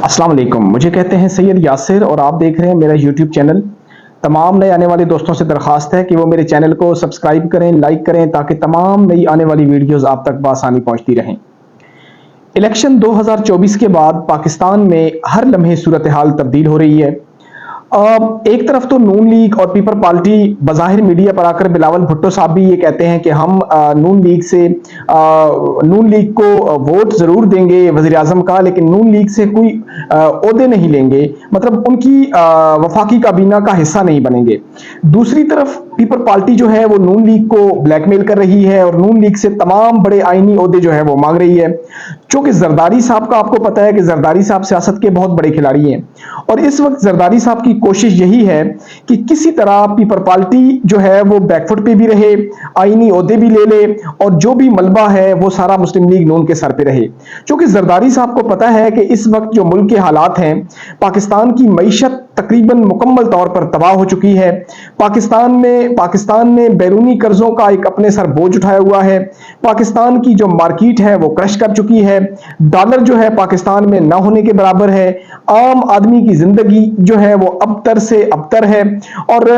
अस्सलाम वालेकुम। मुझे कहते हैं सैयद यासिर और आप देख रहे हैं मेरा यूट्यूब चैनल। तमाम नए आने वाले दोस्तों से दरख्वास्त है कि वो मेरे चैनल को सब्सक्राइब करें, लाइक करें, ताकि तमाम नई आने वाली वीडियोस आप तक बआसानी पहुंचती रहें। इलेक्शन 2024 के बाद पाकिस्तान में हर लम्हे सूरत हाल तब्दील हो रही है। एक तरफ तो नून लीग और पीपल पार्टी बज़ाहिर मीडिया पर आकर बिलावल भुट्टो साहब भी ये कहते हैं कि हम नून लीग को वोट ज़रूर देंगे वज़ीर आज़म का, लेकिन नून लीग से कोई ओहदे नहीं लेंगे, मतलब उनकी वफाकी काबीना का हिस्सा नहीं बनेंगे। दूसरी तरफ पीपल पार्टी जो है वो नून लीग को ब्लैकमेल कर रही है और नून लीग से तमाम बड़े आईनी ओहदे जो है वो मांग रही है। चूंकि जरदारी साहब का आपको पता है कि जरदारी साहब सियासत के बहुत बड़े खिलाड़ी हैं और इस वक्त जरदारी साहब की कोशिश यही है कि किसी तरह पीपल पार्टी जो है वो बैकफुट पे भी रहे, आईनी ओहदे भी ले ले और जो भी मलबा है वो सारा मुस्लिम लीग नून के सर पे रहे। क्योंकि जरदारी साहब को पता है कि इस वक्त जो मुल्क के हालात हैं, पाकिस्तान की मईशत तकरीबन मुकम्मल तौर पर तबाह हो चुकी है। पाकिस्तान ने बैरूनी कर्जों का एक अपने सर बोझ उठाया हुआ है। पाकिस्तान की जो मार्केट है वो क्रश कर चुकी है। डॉलर जो है पाकिस्तान में ना होने के बराबर है। आम आदमी की जिंदगी जो है वो अबतर से अबतर है और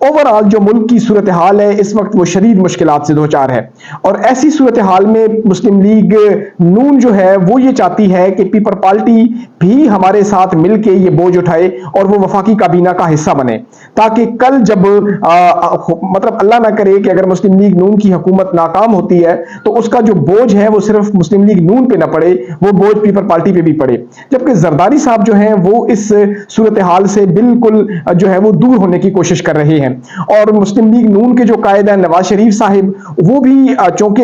ओवरऑल जो मुल्क की सूरत हाल है इस वक्त वो शदीद मुश्किलात से दो चार है। और ऐसी सूरत हाल में मुस्लिम लीग नून जो है वो ये चाहती है कि पीपल पार्टी भी हमारे साथ मिलके ये बोझ उठाए और वो वफाकी काबीना का हिस्सा बने, ताकि कल जब मतलब अल्लाह ना करे कि अगर मुस्लिम लीग नून की हुकूमत नाकाम होती है तो उसका जो बोझ है वो सिर्फ मुस्लिम लीग नून पे ना पड़े, वो बोझ पीपल पार्टी पे भी पड़े। जबकि जरदारी साहब जो हैं वो इस सूरत हाल से बिल्कुल जो है वो दूर होने की कोशिश कर रहे हैं। और मुस्लिम लीग नून के जो कायद हैं नवाज शरीफ साहिब, वो भी चूंकि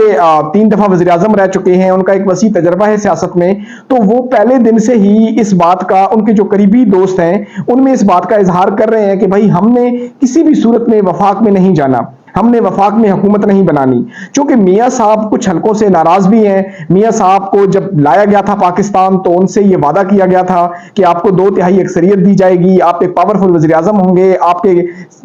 3 दफा वज़ीर आज़म रह चुके हैं, उनका एक वसी तजर्बा है सियासत में, तो वो पहले दिन से ही इस बात का, उनके जो करीबी दोस्त हैं उनमें इस बात का इजहार कर रहे हैं कि भाई हमने किसी भी सूरत में वफाक में नहीं जाना, हमने वफाक में हुकूमत नहीं बनानी। क्योंकि मियां साहब कुछ हलकों से नाराज भी हैं। मियां साहब को जब लाया गया था पाकिस्तान तो उनसे ये वादा किया गया था कि आपको 2/3 अक्सरियत दी जाएगी, आप एक पावरफुल वज़ीर आज़म होंगे, आपके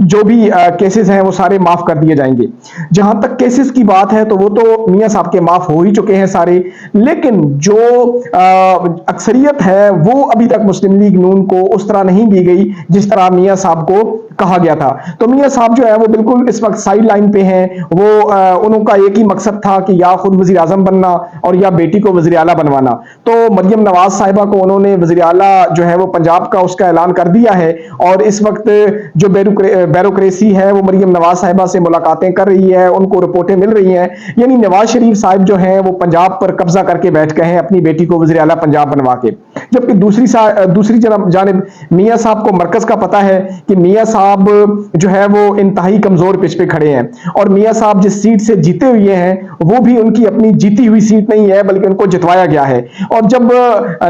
जो भी केसेस हैं वो सारे माफ कर दिए जाएंगे। जहां तक केसेस की बात है तो वो तो मियां साहब के माफ हो ही चुके हैं सारे, लेकिन जो अक्सरियत है वो अभी तक मुस्लिम लीग नून को उस तरह नहीं दी गई जिस तरह मियां साहब को कहा गया था। तो मियां साहब जो है वो बिल्कुल इस वक्त साइड लाइन पे हैं। वो उनका एक ही मकसद था कि या खुद वज़ीर आज़म बनना और या बेटी को वज़ीर आला बनवाना। तो मरियम नवाज साहिबा को उन्होंने वज़ीर आला जो है वो पंजाब का उसका ऐलान कर दिया है और इस वक्त जो ब्यूरोक्रेसी है वो मरियम नवाज साहिबा से मुलाकातें कर रही है, उनको रिपोर्टें मिल रही हैं। यानी नवाज शरीफ साहिब जो हैं वो पंजाब पर कब्जा करके बैठ गए हैं अपनी बेटी को वज़ीर आला पंजाब बनवा के। जबकि दूसरी जानिब मियां साहब को मरकज का पता है कि मियां साहब जो है वो इंतहाई कमजोर पिच पे खड़े हैं और मियां साहब जिस सीट से जीते हुए हैं वो भी उनकी अपनी जीती हुई सीट नहीं है, बल्कि उनको जितवाया गया है। और जब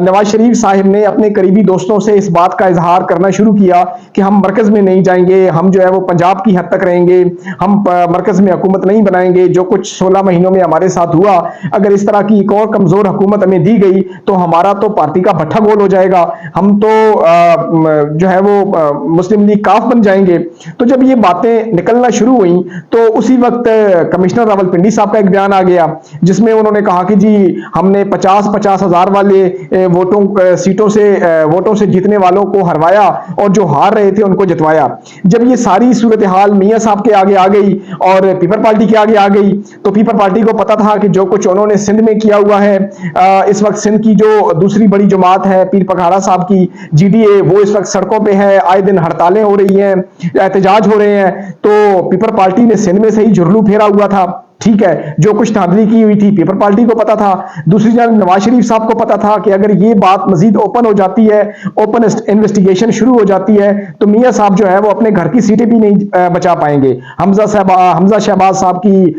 नवाज शरीफ साहिब ने अपने करीबी दोस्तों से इस बात का इजहार करना शुरू किया कि हम मरकज में नहीं जाएंगे, हम जो है वो पंजाब की हद तक रहेंगे, हम मरकज में हुकूमत नहीं बनाएंगे, जो कुछ 16 महीनों में हमारे साथ हुआ, अगर इस तरह की एक और कमजोर हुकूमत हमें दी गई तो हमारा तो पार्टी का भट्ठा गोल हो जाएगा, हम तो जो है वो मुस्लिम लीग काफ बन जाएंगे। तो जब ये बातें निकलना शुरू हुई तो उसी वक्त कमिश्नर रावलपिंडी साहब का एक बयान आ गया जिसमें उन्होंने कहा कि जी हमने 50-50 हजार वाले वोटों से जीतने वालों को हरवाया और जो हार रहे थे उनको जितवाया। जब ये सारी सूरत हाल मियां साहब के आगे आ गई और पीपल पार्टी के आगे आ गई तो पीपल पार्टी को पता था कि जो कुछ उन्होंने सिंध में किया हुआ है, इस वक्त सिंध की जो दूसरी बड़ी जमात है पीर पखाड़ा साहब की GDA, वो इस वक्त सड़कों पे है, आए दिन हड़तालें हो रही हैं, एहतजाज हो रहे हैं। तो पीपल पार्टी ने सिंध में से ही जुर्लू फेरा हुआ था, ठीक है, जो कुछ धांधली की हुई थी पीपल पार्टी को पता था। दूसरी जानब नवाज शरीफ साहब को पता था कि अगर ये बात मजीद ओपन हो जाती है, ओपन इन्वेस्टिगेशन शुरू हो जाती है तो मियां साहब जो है वो अपने घर की सीटें भी नहीं बचा पाएंगे। हमजा शहबाज साहब की,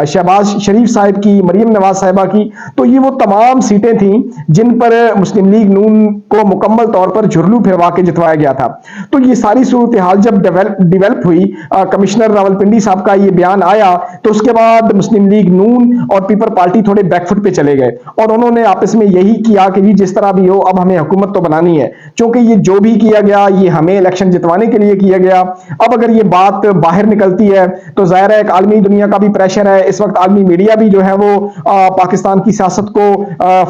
शहबाज शरीफ साहब की, मरियम नवाज साहिबा की, तो ये वो तमाम सीटें थी जिन पर मुस्लिम लीग नून को मुकम्मल तौर पर जुर्लू फिरवा के जितवाया गया था। तो ये सारी सूरत हाल जब डेवलप हुई, कमिश्नर रावलपिंडी अली साहब का ये बयान आया तो उसके बाद मुस्लिम लीग नून और पीपल पार्टी थोड़े बैकफुट पे चले गए और उन्होंने आपस में यही किया कि जी जिस तरह भी हो अब हमें हुकूमत तो बनानी है, क्योंकि ये जो भी किया गया ये हमें इलेक्शन जितवाने के लिए किया गया। अब अगर ये बात बाहर निकलती है तो जाहिर है एक आलमी दुनिया का भी प्रेशर है, इस वक्त आलमी मीडिया भी जो है वो पाकिस्तान की सियासत को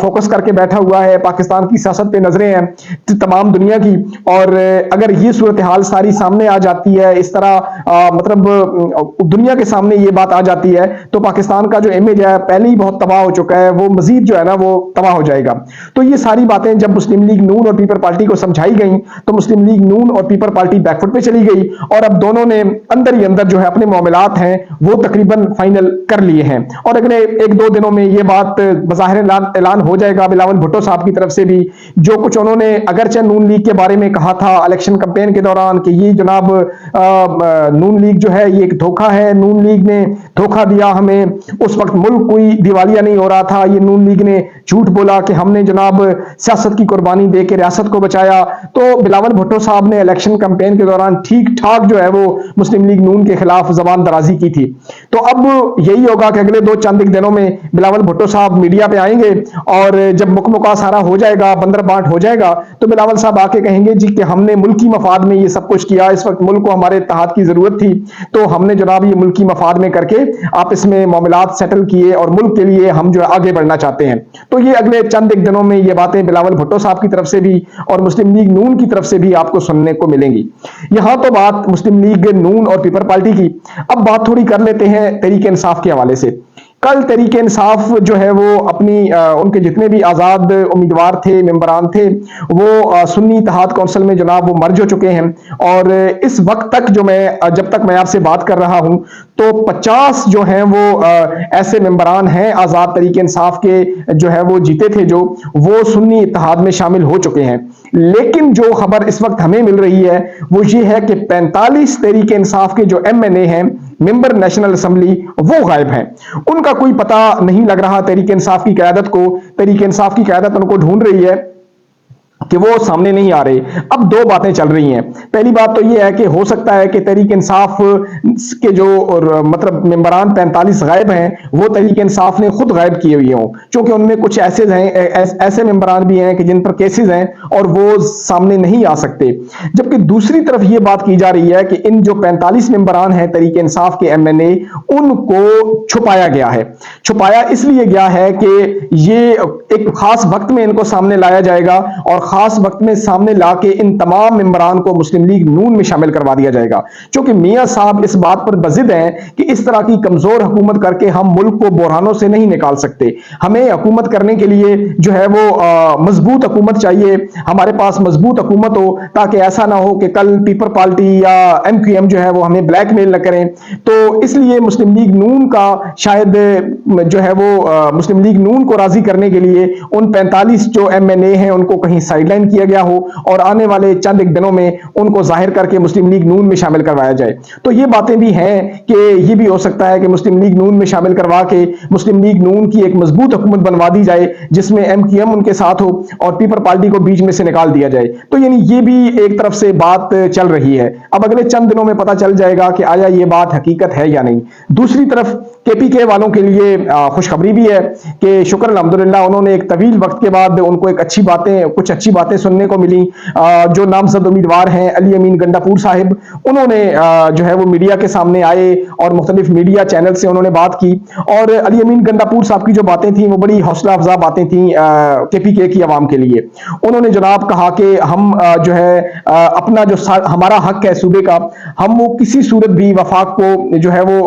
फोकस करके बैठा हुआ है, पाकिस्तान की सियासत पे नजरें हैं तमाम दुनिया की। और अगर ये सूरत हाल सारी सामने आ जाती है, इस तरह मतलब दुनिया के सामने ये बात आ जाती है तो पाकिस्तान का जो इमेज है पहले ही बहुत तबाह हो चुका है, वो मजीद जो है ना वो तबाह हो जाएगा। तो ये सारी बातें जब मुस्लिम लीग नून और पीपल पार्टी को समझाई गई तो मुस्लिम लीग नून और पीपल पार्टी बैकफुट पे चली गई और अब दोनों ने अंदर ही अंदर जो है अपने मामलात हैं वो तकरीबन फाइनल कर लिए हैं। और अगले एक दो दिनों में ये बात बज़ाहिर ऐलान हो जाएगा बिलावल भुट्टो साहब की तरफ से भी, जो कुछ उन्होंने अगरचे नून लीग के बारे में कहा था इलेक्शन कैंपेन के दौरान कि ये जनाब नून लीग जो है ये एक धोखा है, नून लीग ने धोखा दिया हमें, उस वक्त मुल्क कोई दिवालिया नहीं हो रहा था, ये नून लीग ने झूठ बोला कि हमने जनाब सियासत की कुर्बानी दे के रियासत को बचाया। तो बिलावल भुट्टो साहब ने इलेक्शन कैंपेन के दौरान ठीक ठाक जो है वो मुस्लिम लीग नून के खिलाफ जबान दराजी की थी। तो अब यही होगा कि अगले दो चंद दिनों में बिलावल भुट्टो साहब मीडिया पे आएंगे और जब मुकमुका सारा हो जाएगा, बंदर बांट हो जाएगा, तो बिलावल साहब आके कहेंगे जी कि हमने मुल्की मफाद में ये सब कुछ किया, इस वक्त मुल्क को हमारे इत्तेहाद की जरूरत थी तो हमने जनाब ये मुल्की मफाद में करके आप इसमें मामलात सेटल किए और मुल्क के लिए हम जो है आगे बढ़ना चाहते हैं। तो ये अगले चंद एक दिनों में ये बातें बिलावल भुट्टो साहब की तरफ से भी और मुस्लिम लीग नून की तरफ से भी आपको सुनने को मिलेंगी। यहां तो बात मुस्लिम लीग नून और पीपल पार्टी की। अब बात थोड़ी कर लेते हैं तहरीक इंसाफ के हवाले से। कल तहरीक इंसाफ जो है वो अपनी उनके जितने भी आज़ाद उम्मीदवार थे, मेंबरान थे, वो सुन्नी इत्तेहाद कौंसिल में जनाब वो मर्ज हो चुके हैं और इस वक्त तक जब तक मैं आपसे बात कर रहा हूं तो 50 जो हैं वो ऐसे मेंबरान हैं आज़ाद तहरीक इंसाफ के जो है वो जीते थे जो वो सुन्नी इत्तेहाद में शामिल हो चुके हैं। लेकिन जो खबर इस वक्त हमें मिल रही है वो ये है कि 45 तहरीक इंसाफ के जो MNA हैं, मेंबर नेशनल असेंबली, वो गायब हैं। उनका कोई पता नहीं लग रहा तहरीक इंसाफ की क़यादत को। तहरीक इंसाफ की क़यादत उनको ढूंढ रही है कि वो सामने नहीं आ रहे। अब दो बातें चल रही हैं। पहली बात तो ये है कि हो सकता है कि तहरीक इंसाफ के जो मतलब मेंबरान 45 गायब हैं वो तहरीक इंसाफ ने खुद गायब किए हुए हों, क्योंकि उनमें कुछ ऐसे मेंबरान भी हैं कि जिन पर केसेस हैं और वो सामने नहीं आ सकते। जबकि दूसरी तरफ ये बात की जा रही है कि इन जो 45 मेंबरान हैं तहरीक इंसाफ के MNA, उनको छुपाया गया है। छुपाया इसलिए गया है कि ये एक खास वक्त में इनको सामने लाया जाएगा और खास वक्त में सामने लाके इन तमाम मेंबरान को मुस्लिम लीग नून में शामिल करवा दिया जाएगा, क्योंकि मियां साहब इस बात पर बजिद हैं कि इस तरह की कमजोर हुकूमत करके हम मुल्क को बहरानों से नहीं निकाल सकते। हमें हुकूमत करने के लिए जो है वो मजबूत हुकूमत चाहिए, हमारे पास मजबूत हुकूमत हो ताकि ऐसा ना हो कि कल पीपल पार्टी या MQM जो है वो हमें ब्लैकमेल न करें। तो इसलिए मुस्लिम लीग नून का शायद जो है वो मुस्लिम लीग नून को राजी करने के लिए उन 45 जो MNA हैं उनको कहीं साइडलाइन किया गया हो और आने वाले चंद एक दिनों में उनको जाहिर करके मुस्लिम लीग नून में शामिल करवाया जाए। तो ये बातें भी हैं कि ये भी हो सकता है कि मुस्लिम लीग नून में शामिल करवा के मुस्लिम लीग नून की एक मजबूत हुकूमत बनवा दी जाए जिसमें MQM उनके साथ हो और पीपल पार्टी को बीच में से निकाल दिया जाए। तो यानी ये भी एक तरफ से बात चल रही है। अब अगले चंद दिनों में पता चल जाएगा कि आया ये बात हकीकत है या नहीं। दूसरी तरफ KPK वालों के लिए खुशखबरी भी है कि शुक्र अल्हम्दुलिल्लाह उन्होंने एक तवील वक्त के बाद उनको एक कुछ अच्छी बातें सुनने को मिली। जो नामजद उम्मीदवार हैं अली अमीन गंडापुर साहिब, उन्होंने जो है वो मीडिया के सामने आए और मुख्तलिफ मीडिया चैनल से उन्होंने बात की और अली अमीन गंडापुर साहब की जो बातें थी वो बड़ी हौसला अफजा बातें थी KPK की आवाम के लिए। उन्होंने जनाब कहा कि हम जो है अपना जो हमारा हक है सूबे का, हम वो किसी सूरत भी वफाक को जो है वो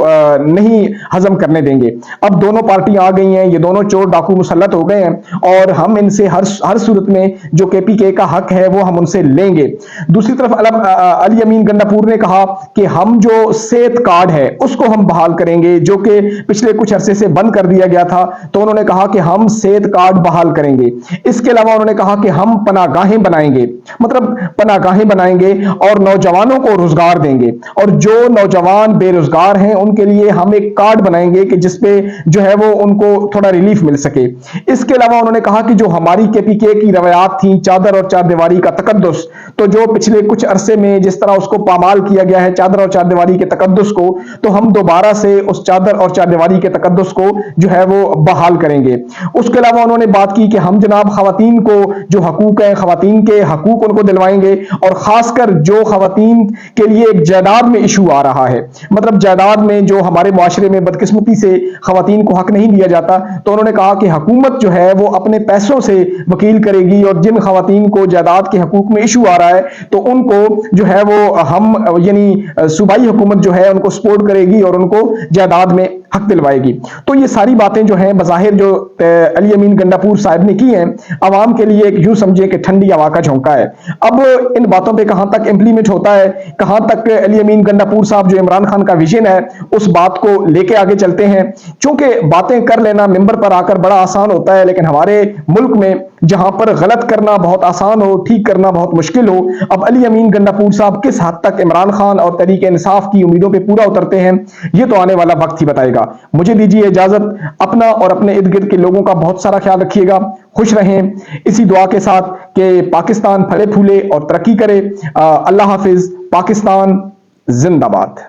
नहीं हजम करने देंगे। अब दोनों पार्टियां आ गई हैं, ये दोनों चोर डाकू मुसल्लत हो गए हैं और हम इनसे हर सूरत में जो KPK का हक है वो हम उनसे लेंगे। दूसरी तरफ अली अमीन गंडापुर ने कहा कि हम जो सेहत कार्ड है उसको हम बहाल करेंगे जो कि पिछले कुछ अरसे से बंद कर दिया गया था। तो उन्होंने कहा कि हम सेहत कार्ड बहाल करेंगे। इसके अलावा उन्होंने कहा कि हम पनागाहें बनाएंगे, मतलब पनागाहें बनाएंगे और नौजवानों को रोजगार देंगे और जो नौजवान बेरोजगार हैं उनके लिए हम एक कार्ड बनाएंगे कि जिसपे जो है वो उनको थोड़ा रिलीफ मिल सके। इसके अलावा उन्होंने कहा कि जो हमारी KPK की रवायात थी चादर और चारदीवारी का तकद्दुस, तो जो पिछले कुछ अरसे में जिस तरह उसको पामाल किया गया है चादर और चारदीवारी के तकद्दुस को, तो हम दोबारा से उस चादर और चारदीवारी के तकद्दुस को जो है वो बहाल करेंगे। उसके अलावा उन्होंने बात की कि हम जनाब खवातीन को जो हकूक है, खवातीन के हकूक उनको दिलवाएंगे, और खासकर जो खवातीन के लिए एक जायदाद में इशू आ रहा है, मतलब जायदाद में जो हमारे मुआशरे में बदकिस्मती से खवातीन को हक नहीं दिया जाता, तो उन्होंने कहा कि हुकूमत जो है वो अपने पैसों से वकील करेगी, और जिन खवातीन को जायदाद के हकूक में इशू आ रहा है तो उनको जो है वो हम यानी सूबाई हुकूमत जो है उनको सपोर्ट करेगी और उनको जायदाद में हक दिलवाएगी। तो ये सारी बातें जो हैं बज़ाहिर जो अली अमीन गंडापुर साहब ने की हैं, आवाम के लिए एक यूं समझे कि ठंडी हवा का झोंका है। अब इन बातों पे कहां तक इंप्लीमेंट होता है, कहां तक अली अमीन गंडापुर साहब जो इमरान खान का विजन है उस बात को लेके आगे चलते हैं, क्योंकि बातें कर लेना मिंबर पर आकर बड़ा आसान होता है, लेकिन हमारे मुल्क में जहां पर गलत करना बहुत आसान हो, ठीक करना बहुत मुश्किल हो, अब अली अमीन गंडापुर साहब किस हद तक इमरान खान और तहरीक इंसाफ की उम्मीदों पे पूरा उतरते हैं, ये तो आने वाला वक्त ही बताएगा। मुझे दीजिए इजाजत, अपना और अपने इर्द गिर्द के लोगों का बहुत सारा ख्याल रखिएगा, खुश रहें, इसी दुआ के साथ कि पाकिस्तान फले फूले और तरक्की करे। अल्लाह हाफिज, पाकिस्तान जिंदाबाद।